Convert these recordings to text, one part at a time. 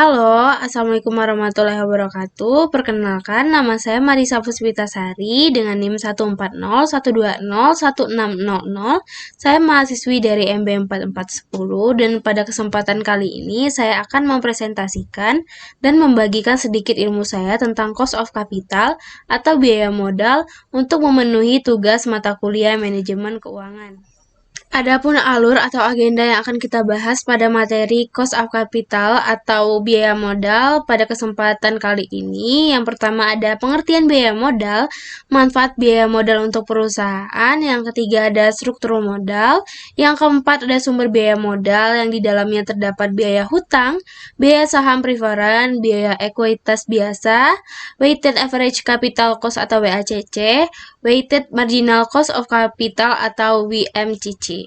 Halo, Assalamualaikum warahmatullahi wabarakatuh. Perkenalkan, nama saya Marisa Puspitasari dengan NIM 1401201601600. Saya mahasiswi dari MB 4410 dan pada kesempatan kali ini saya akan mempresentasikan dan membagikan sedikit ilmu saya tentang cost of capital atau biaya modal untuk memenuhi tugas mata kuliah manajemen keuangan. Adapun alur atau agenda yang akan kita bahas pada materi cost of capital atau biaya modal pada kesempatan kali ini. Yang pertama ada pengertian biaya modal, manfaat biaya modal untuk perusahaan. Yang ketiga ada struktur modal. Yang keempat ada sumber biaya modal yang di dalamnya terdapat biaya hutang, biaya saham preferen, biaya ekuitas biasa, weighted average capital cost atau WACC, weighted marginal cost of capital atau WMCC.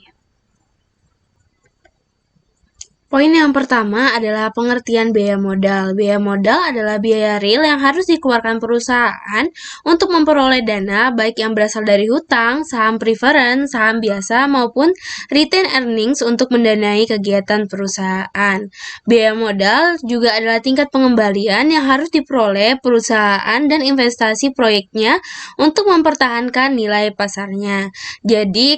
Poin yang pertama adalah pengertian biaya modal. Biaya modal adalah biaya real yang harus dikeluarkan perusahaan untuk memperoleh dana baik yang berasal dari hutang, saham preferen, saham biasa, maupun retained earnings untuk mendanai kegiatan perusahaan. Biaya modal juga adalah tingkat pengembalian yang harus diperoleh perusahaan dan investasi proyeknya untuk mempertahankan nilai pasarnya. Jadi,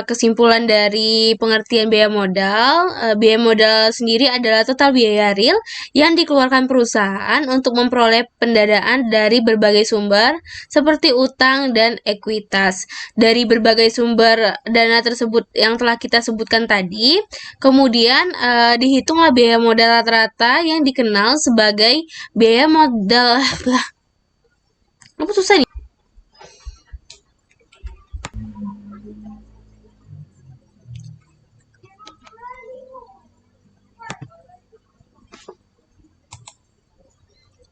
kesimpulan dari pengertian biaya modal sendiri adalah total biaya real yang dikeluarkan perusahaan untuk memperoleh pendanaan dari berbagai sumber seperti utang dan ekuitas. Dari berbagai sumber dana tersebut yang telah kita sebutkan tadi, kemudian dihitunglah biaya modal rata-rata yang dikenal sebagai biaya modal. Apa susah nih?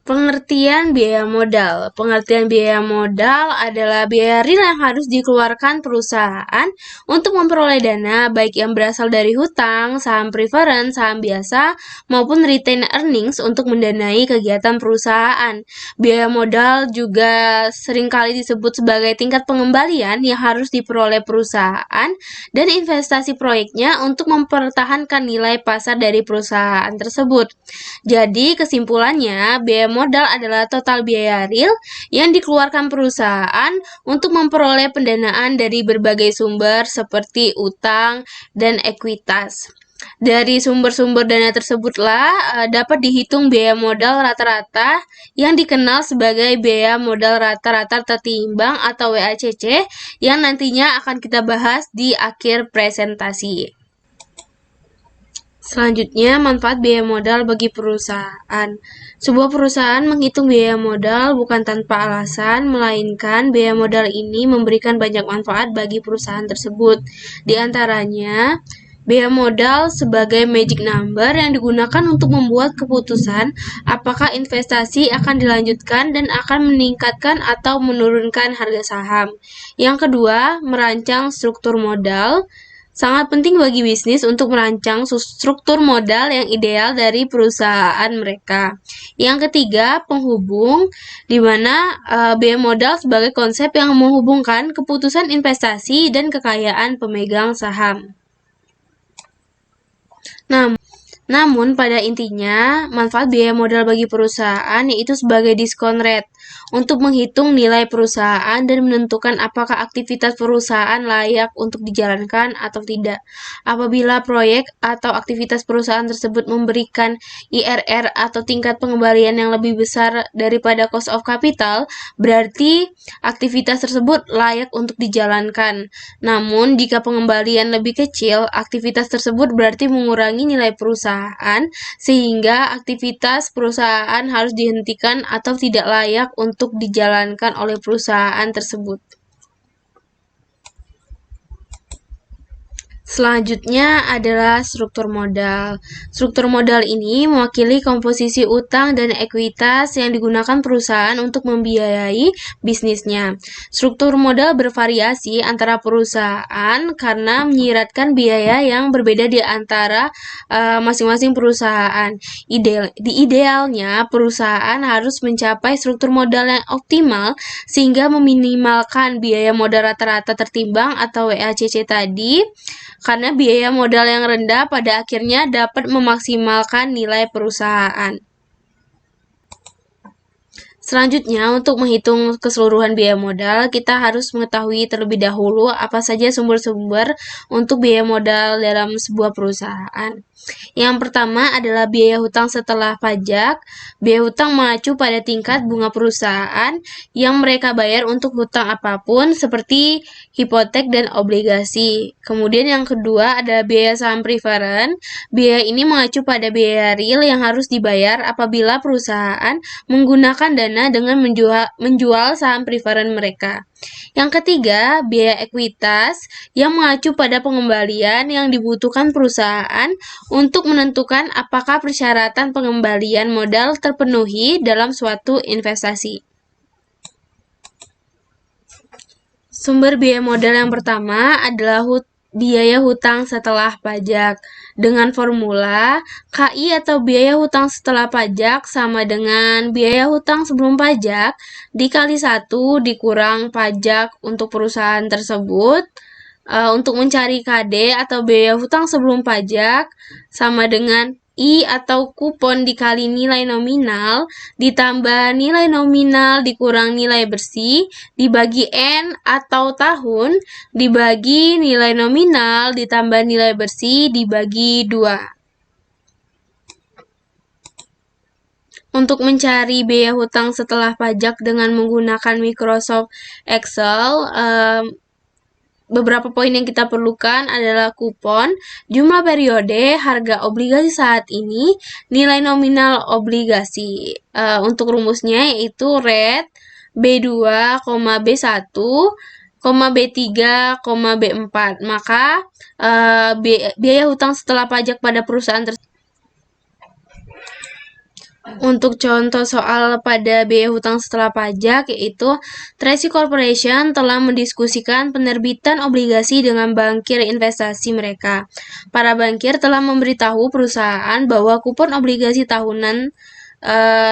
Pengertian biaya modal. Pengertian biaya modal adalah biaya real yang harus dikeluarkan perusahaan untuk memperoleh dana baik yang berasal dari hutang, saham preferen, saham biasa, maupun retained earnings untuk mendanai kegiatan perusahaan. Biaya modal juga seringkali disebut sebagai tingkat pengembalian yang harus diperoleh perusahaan dan investasi proyeknya untuk mempertahankan nilai pasar dari perusahaan tersebut. Jadi, kesimpulannya, biaya modal adalah total biaya real yang dikeluarkan perusahaan untuk memperoleh pendanaan dari berbagai sumber seperti utang dan ekuitas. Dari sumber-sumber dana tersebutlah dapat dihitung biaya modal rata-rata yang dikenal sebagai biaya modal rata-rata tertimbang atau WACC yang nantinya akan kita bahas di akhir presentasi. Selanjutnya, manfaat biaya modal bagi perusahaan. Sebuah perusahaan menghitung biaya modal bukan tanpa alasan, melainkan biaya modal ini memberikan banyak manfaat bagi perusahaan tersebut. Di antaranya, biaya modal sebagai magic number yang digunakan untuk membuat keputusan apakah investasi akan dilanjutkan dan akan meningkatkan atau menurunkan harga saham. Yang kedua, merancang struktur modal. Sangat penting bagi bisnis untuk merancang struktur modal yang ideal dari perusahaan mereka. Yang ketiga, penghubung, di mana biaya modal sebagai konsep yang menghubungkan keputusan investasi dan kekayaan pemegang saham. Namun, pada intinya, manfaat biaya modal bagi perusahaan yaitu sebagai diskon rate untuk menghitung nilai perusahaan dan menentukan apakah aktivitas perusahaan layak untuk dijalankan atau tidak. Apabila proyek atau aktivitas perusahaan tersebut memberikan IRR atau tingkat pengembalian yang lebih besar daripada cost of capital, berarti aktivitas tersebut layak untuk dijalankan. Namun, jika pengembalian lebih kecil, aktivitas tersebut berarti mengurangi nilai perusahaan, sehingga aktivitas perusahaan harus dihentikan atau tidak layak untuk dijalankan oleh perusahaan tersebut. Selanjutnya adalah struktur modal. Struktur modal ini mewakili komposisi utang dan ekuitas yang digunakan perusahaan untuk membiayai bisnisnya. Struktur modal bervariasi antara perusahaan karena menyiratkan biaya yang berbeda di antara masing-masing perusahaan. Idealnya, perusahaan harus mencapai struktur modal yang optimal sehingga meminimalkan biaya modal rata-rata tertimbang atau WACC tadi. karena biaya modal yang rendah pada akhirnya dapat memaksimalkan nilai perusahaan. Selanjutnya, untuk menghitung keseluruhan biaya modal, kita harus mengetahui terlebih dahulu apa saja sumber-sumber untuk biaya modal dalam sebuah perusahaan. Yang pertama adalah biaya hutang setelah pajak. Biaya hutang mengacu pada tingkat bunga perusahaan yang mereka bayar untuk hutang apapun seperti hipotek dan obligasi. Kemudian yang kedua adalah biaya saham preferen. Biaya ini mengacu pada biaya real yang harus dibayar apabila perusahaan menggunakan dana dengan menjual saham preferen mereka. Yang ketiga, biaya ekuitas yang mengacu pada pengembalian yang dibutuhkan perusahaan untuk menentukan apakah persyaratan pengembalian modal terpenuhi dalam suatu investasi. Sumber biaya modal yang pertama adalah biaya hutang setelah pajak. Dengan formula, KI atau biaya hutang setelah pajak sama dengan biaya hutang sebelum pajak dikali 1 dikurang pajak untuk perusahaan tersebut. Untuk mencari KD atau biaya hutang sebelum pajak sama dengan I atau kupon dikali nilai nominal ditambah nilai nominal dikurang nilai bersih dibagi N atau tahun dibagi nilai nominal ditambah nilai bersih dibagi 2. Untuk mencari biaya hutang setelah pajak dengan menggunakan Microsoft Excel, beberapa poin yang kita perlukan adalah kupon, jumlah periode, harga obligasi saat ini, nilai nominal obligasi. Untuk rumusnya yaitu rate B2, B1, B3, B4. Maka biaya hutang setelah pajak pada perusahaan tersebut. Untuk contoh soal pada biaya hutang setelah pajak, yaitu Tracy Corporation telah mendiskusikan penerbitan obligasi dengan bankir investasi mereka. Para bankir telah memberitahu perusahaan bahwa kupon obligasi tahunan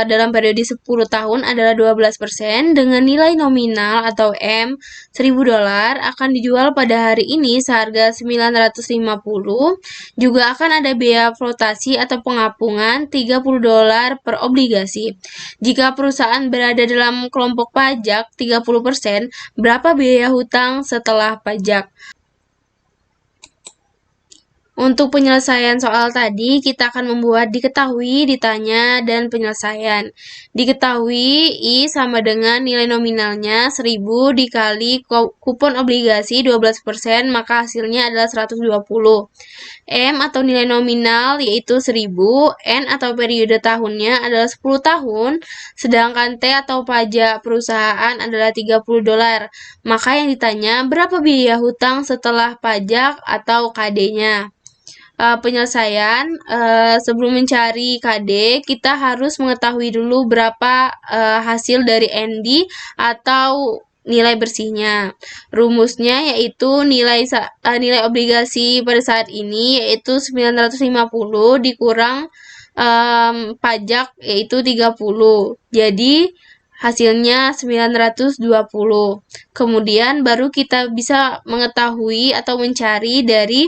dalam periode 10 tahun adalah 12% dengan nilai nominal atau M $1.000 akan dijual pada hari ini seharga 950. Juga akan ada biaya flotasi atau pengapungan $30 per obligasi. Jika perusahaan berada dalam kelompok pajak 30%, berapa biaya hutang setelah pajak? Untuk penyelesaian soal tadi, kita akan membuat diketahui, ditanya, dan penyelesaian. Diketahui, I sama dengan nilai nominalnya 1000 dikali kupon obligasi 12%, maka hasilnya adalah 120. M atau nilai nominal yaitu 1000, N atau periode tahunnya adalah 10 tahun, sedangkan T atau pajak perusahaan adalah $30. Maka yang ditanya, berapa biaya hutang setelah pajak atau KD-nya? Penyelesaian, sebelum mencari KD, kita harus mengetahui dulu berapa hasil dari ND atau nilai bersihnya. Rumusnya yaitu nilai obligasi pada saat ini yaitu 950 dikurang pajak yaitu 30. Jadi hasilnya 920. Kemudian baru kita bisa mengetahui atau mencari dari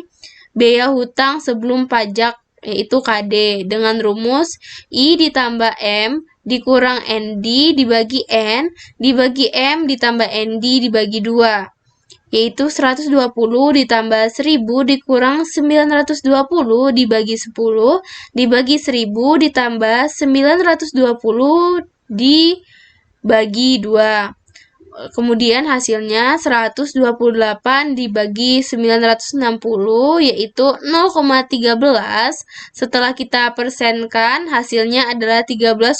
biaya hutang sebelum pajak yaitu KD dengan rumus I ditambah M dikurang ND dibagi N dibagi M ditambah ND dibagi 2, yaitu 120 ditambah 1000 dikurang 920 dibagi 10 dibagi 1000 ditambah 920 dibagi 2. Kemudian hasilnya 128 dibagi 960 yaitu 0,13. Setelah kita persenkan hasilnya adalah 13,3%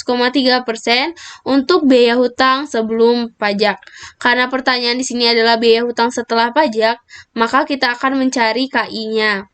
untuk biaya hutang sebelum pajak. Karena pertanyaan di sini adalah biaya hutang setelah pajak, maka kita akan mencari KI-nya.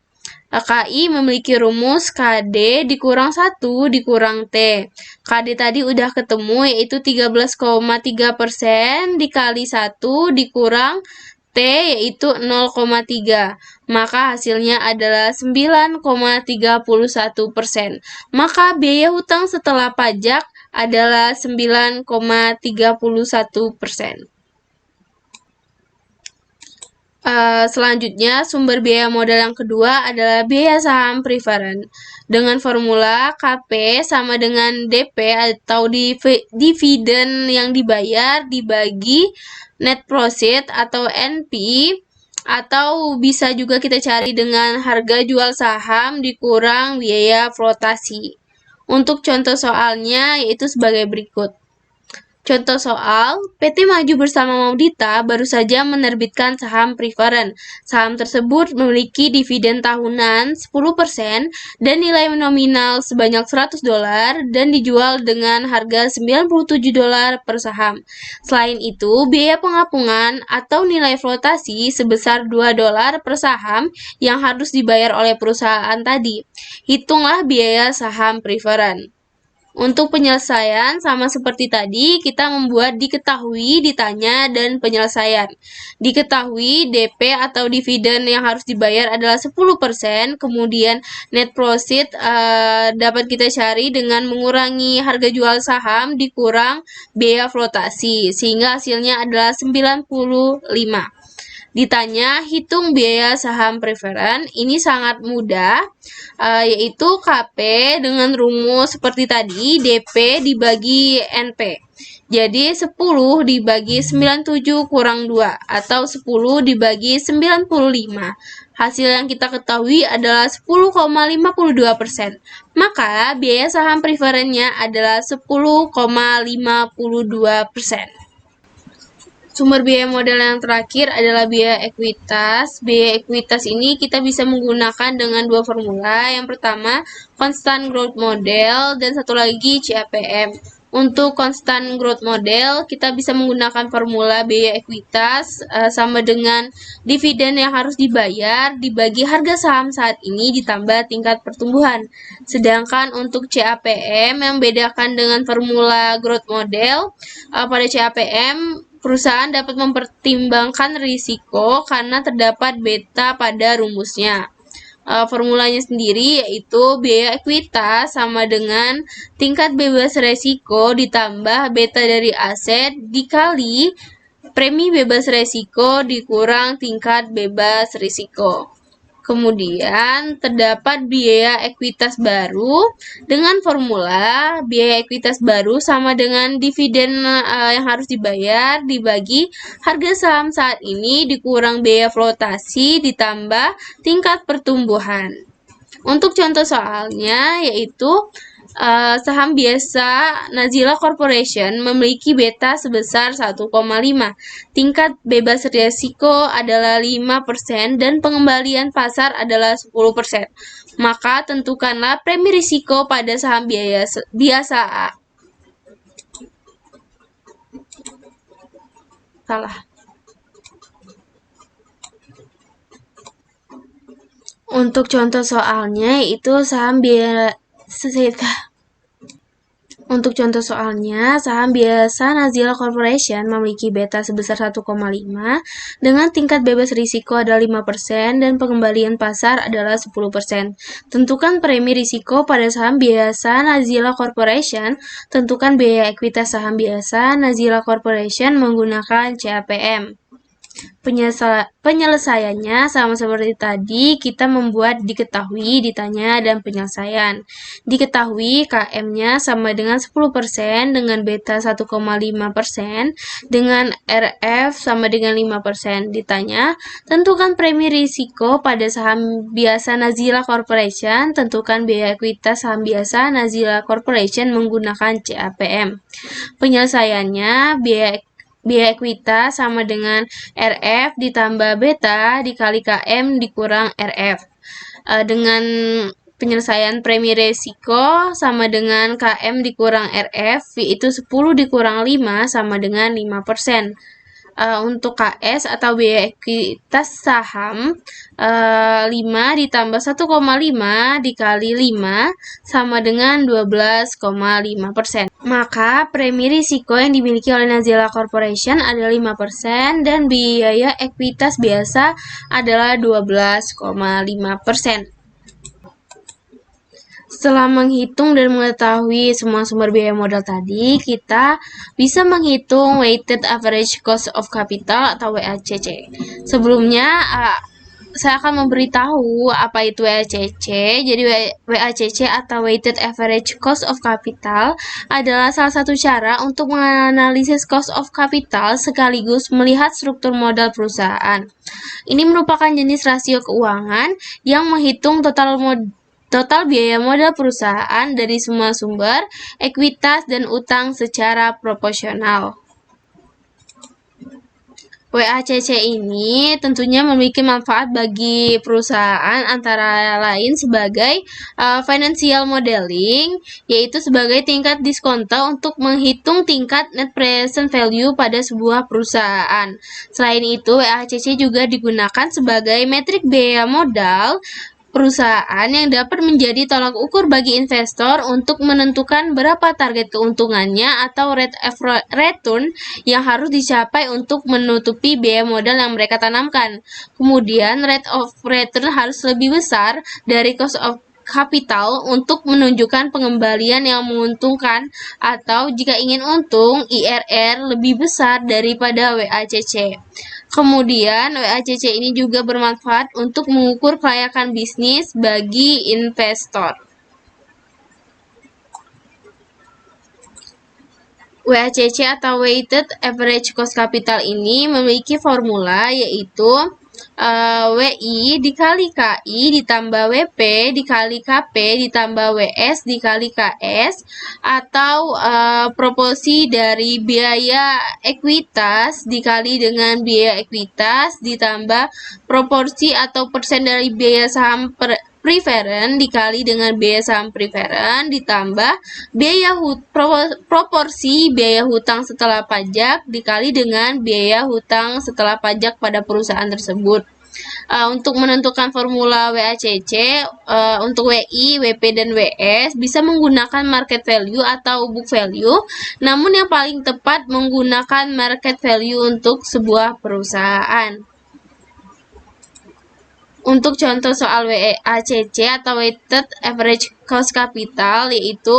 KI memiliki rumus KD dikurang 1 dikurang T. KD tadi udah ketemu yaitu 13,3% dikali 1 dikurang T yaitu 0,3. Maka hasilnya adalah 9,31%. Maka biaya hutang setelah pajak adalah 9,31%. Selanjutnya, sumber biaya modal yang kedua adalah biaya saham preferen. Dengan formula KP sama dengan DP atau dividen yang dibayar dibagi net profit atau NP, atau bisa juga kita cari dengan harga jual saham dikurang biaya flotasi. Untuk contoh soalnya yaitu sebagai berikut. Contoh soal, PT Maju Bersama Maudita baru saja menerbitkan saham preferen. Saham tersebut memiliki dividen tahunan 10% dan nilai nominal sebanyak $100 dan dijual dengan harga $97 per saham. Selain itu, biaya pengapungan atau nilai flotasi sebesar $2 per saham yang harus dibayar oleh perusahaan tadi. Hitunglah biaya saham preferen. Untuk penyelesaian, sama seperti tadi, kita membuat diketahui, ditanya, dan penyelesaian. Diketahui DP atau dividen yang harus dibayar adalah 10%, kemudian net profit dapat kita cari dengan mengurangi harga jual saham dikurang biaya flotasi, sehingga hasilnya adalah 95. Ditanya hitung biaya saham preferen, ini sangat mudah, yaitu KP dengan rumus seperti tadi, DP dibagi NP. Jadi 10 dibagi 97 kurang 2 atau 10 dibagi 95. Hasil yang kita ketahui adalah 10,52%. Maka biaya saham preferennya adalah 10,52%. Sumber biaya modal yang terakhir adalah biaya ekuitas. Biaya ekuitas ini kita bisa menggunakan dengan dua formula. Yang pertama, constant growth model, dan satu lagi CAPM. Untuk constant growth model, kita bisa menggunakan formula biaya ekuitas sama dengan dividen yang harus dibayar dibagi harga saham saat ini ditambah tingkat pertumbuhan. Sedangkan untuk CAPM yang membedakan dengan formula growth model, pada CAPM perusahaan dapat mempertimbangkan risiko karena terdapat beta pada rumusnya. Formulanya sendiri yaitu biaya ekuitas sama dengan tingkat bebas resiko ditambah beta dari aset dikali premi bebas resiko dikurang tingkat bebas risiko. Kemudian terdapat biaya ekuitas baru dengan formula biaya ekuitas baru sama dengan dividen yang harus dibayar dibagi harga saham saat ini dikurang biaya flotasi ditambah tingkat pertumbuhan. Untuk contoh soalnya yaitu saham biasa Nazila Corporation memiliki beta sebesar 1,5. Tingkat bebas risiko adalah 5% dan pengembalian pasar adalah 10%. Maka tentukanlah premi risiko pada saham biasa A. Salah. Untuk contoh soalnya itu saham Untuk contoh soalnya, saham biasa Nazila Corporation memiliki beta sebesar 1,5 dengan tingkat bebas risiko adalah 5% dan pengembalian pasar adalah 10%. Tentukan premi risiko pada saham biasa Nazila Corporation. Tentukan biaya ekuitas saham biasa Nazila Corporation menggunakan CAPM. Penyelesaiannya sama seperti tadi, kita membuat diketahui, ditanya, dan penyelesaian. Diketahui KM-nya sama dengan 10% dengan beta 1,5% dengan RF sama dengan 5%. Ditanya, tentukan premi risiko pada saham biasa Nazila Corporation. Tentukan biaya ekuitas saham biasa Nazila Corporation menggunakan CAPM. Penyelesaiannya, biaya ekuitas sama dengan RF ditambah beta dikali KM dikurang RF. Dengan penyelesaian premi risiko sama dengan KM dikurang RF, yaitu 10 dikurang 5 sama dengan 5%. Untuk KS atau biaya ekuitas saham 5 ditambah 1,5 dikali 5 sama dengan 12,5%. Maka premi risiko yang dimiliki oleh Nazila Corporation adalah 5% dan biaya ekuitas biasa adalah 12,5%. Setelah menghitung dan mengetahui semua sumber biaya modal tadi, kita bisa menghitung Weighted Average Cost of Capital atau WACC. Sebelumnya, saya akan memberitahu apa itu WACC. Jadi WACC atau Weighted Average Cost of Capital adalah salah satu cara untuk menganalisis cost of capital sekaligus melihat struktur modal perusahaan. Ini merupakan jenis rasio keuangan yang menghitung total biaya modal perusahaan dari semua sumber, ekuitas, dan utang secara proporsional. WACC ini tentunya memiliki manfaat bagi perusahaan antara lain sebagai financial modeling, yaitu sebagai tingkat diskonto untuk menghitung tingkat net present value pada sebuah perusahaan. Selain itu, WACC juga digunakan sebagai metrik biaya modal perusahaan yang dapat menjadi tolak ukur bagi investor untuk menentukan berapa target keuntungannya atau rate of return yang harus dicapai untuk menutupi biaya modal yang mereka tanamkan. Kemudian rate of return harus lebih besar dari cost of capital untuk menunjukkan pengembalian yang menguntungkan, atau jika ingin untung, IRR lebih besar daripada WACC. Kemudian, WACC ini juga bermanfaat untuk mengukur kelayakan bisnis bagi investor. WACC atau Weighted Average Cost Capital ini memiliki formula, yaitu WI dikali KI ditambah WP dikali KP ditambah WS dikali KS, atau proporsi dari biaya ekuitas dikali dengan biaya ekuitas ditambah proporsi atau persen dari biaya saham preferen dikali dengan biaya saham preferen ditambah proporsi biaya hutang setelah pajak dikali dengan biaya hutang setelah pajak pada perusahaan tersebut. Untuk menentukan formula WACC, untuk WI, WP, dan WS bisa menggunakan market value atau book value, namun yang paling tepat menggunakan market value untuk sebuah perusahaan. Untuk contoh soal WACC atau Weighted Average Cost Capital, yaitu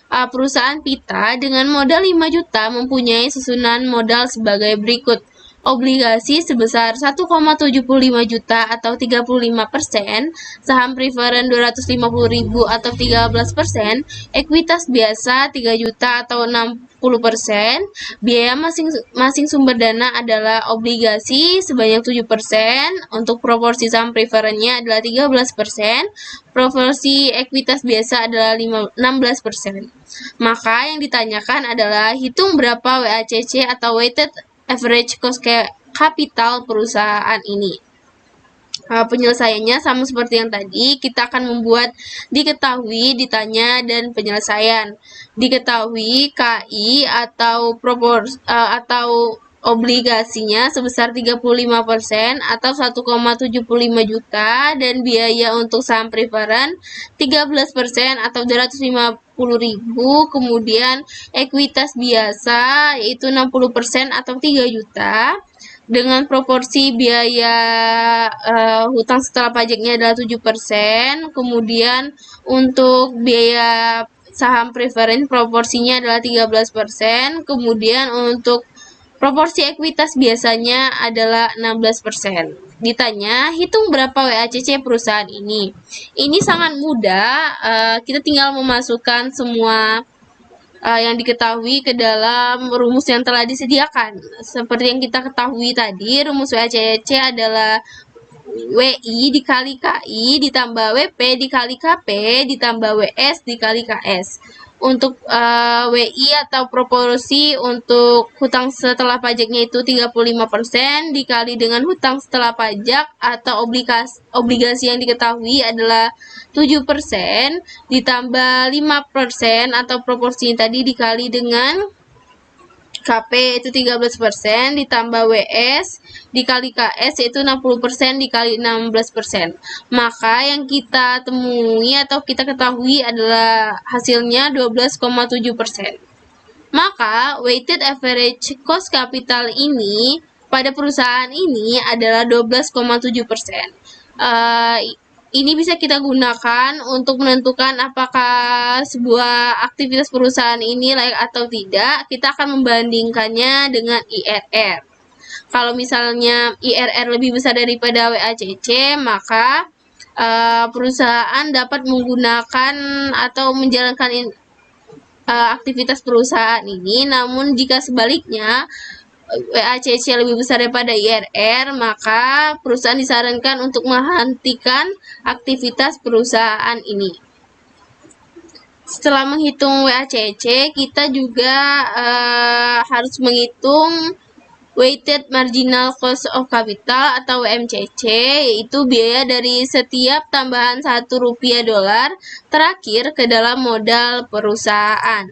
perusahaan Pita dengan modal 5 juta mempunyai susunan modal sebagai berikut. Obligasi sebesar 1,75 juta atau 35%, saham preferen 250.000 atau 13%, ekuitas biasa 3 juta atau 60%, biaya masing sumber dana adalah obligasi sebanyak 7%, untuk proporsi saham preferennya adalah 13%, proporsi ekuitas biasa adalah 16%. Maka yang ditanyakan adalah hitung berapa WACC atau Weighted Average Cost Capital perusahaan ini. Penyelesaiannya sama seperti yang tadi, kita akan membuat diketahui, ditanya, dan penyelesaian. Diketahui KI atau obligasinya sebesar 35% atau 1,75 juta, dan biaya untuk saham preferen 13% atau 250.000, kemudian ekuitas biasa yaitu 60% atau 3 juta, dengan proporsi biaya hutang setelah pajaknya adalah 7%, kemudian untuk biaya saham preferen proporsinya adalah 13%, kemudian untuk proporsi ekuitas biasanya adalah 16%. Ditanya, hitung berapa WACC perusahaan ini. Ini sangat mudah, kita tinggal memasukkan semua yang diketahui ke dalam rumus yang telah disediakan. Seperti yang kita ketahui tadi, rumus WACC adalah WI dikali KI ditambah WP dikali KP ditambah WS dikali KS. Untuk WI atau proporsi untuk hutang setelah pajaknya itu 35% dikali dengan hutang setelah pajak atau obligasi yang diketahui adalah 7% ditambah 5% atau proporsi tadi dikali dengan KP itu 13% ditambah WS dikali KS yaitu 60% dikali 16%. Maka yang kita temui atau kita ketahui adalah hasilnya 12,7%. Maka weighted average cost capital ini pada perusahaan ini adalah 12,7%. ini bisa kita gunakan untuk menentukan apakah sebuah aktivitas perusahaan ini layak atau tidak. Kita akan membandingkannya dengan IRR. Kalau misalnya IRR lebih besar daripada WACC, maka perusahaan dapat menggunakan atau menjalankan aktivitas perusahaan ini. Namun jika sebaliknya WACC lebih besar daripada IRR, maka perusahaan disarankan untuk menghentikan aktivitas perusahaan ini. Setelah menghitung WACC, kita juga harus menghitung Weighted Marginal Cost of Capital atau WMCC, yaitu biaya dari setiap tambahan Rp1 terakhir ke dalam modal perusahaan.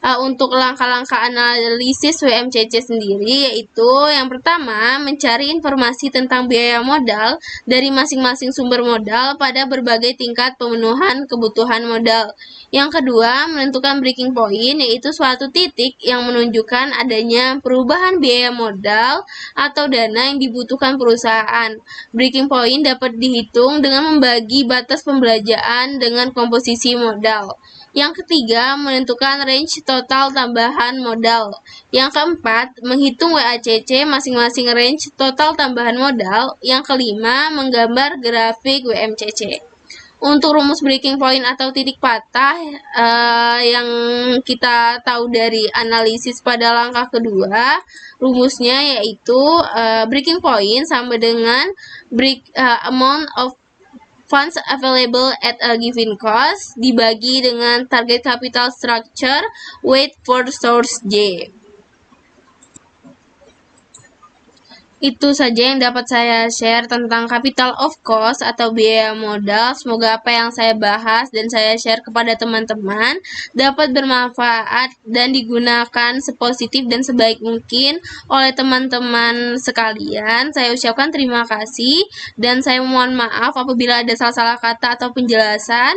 Untuk langkah-langkah analisis WMCC sendiri, yaitu yang pertama, mencari informasi tentang biaya modal dari masing-masing sumber modal pada berbagai tingkat pemenuhan kebutuhan modal. Yang kedua, menentukan breaking point, yaitu suatu titik yang menunjukkan adanya perubahan biaya modal atau dana yang dibutuhkan perusahaan. Breaking point dapat dihitung dengan membagi batas pembelanjaan dengan komposisi modal. Yang ketiga, menentukan range total tambahan modal. Yang keempat, menghitung WACC masing-masing range total tambahan modal. Yang kelima, menggambar grafik WMCC. Untuk rumus breaking point atau titik patah yang kita tahu dari analisis pada langkah kedua, rumusnya yaitu breaking point sama dengan amount of funds available at a given cost dibagi dengan target capital structure weight for source J. Itu saja yang dapat saya share tentang capital of cost atau biaya modal. Semoga apa yang saya bahas dan saya share kepada teman-teman dapat bermanfaat dan digunakan sepositif dan sebaik mungkin oleh teman-teman sekalian. Saya ucapkan terima kasih dan saya mohon maaf apabila ada salah-salah kata atau penjelasan.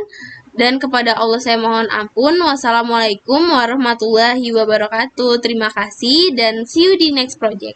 Dan kepada Allah saya mohon ampun. Wassalamualaikum warahmatullahi wabarakatuh. Terima kasih dan see you di next project.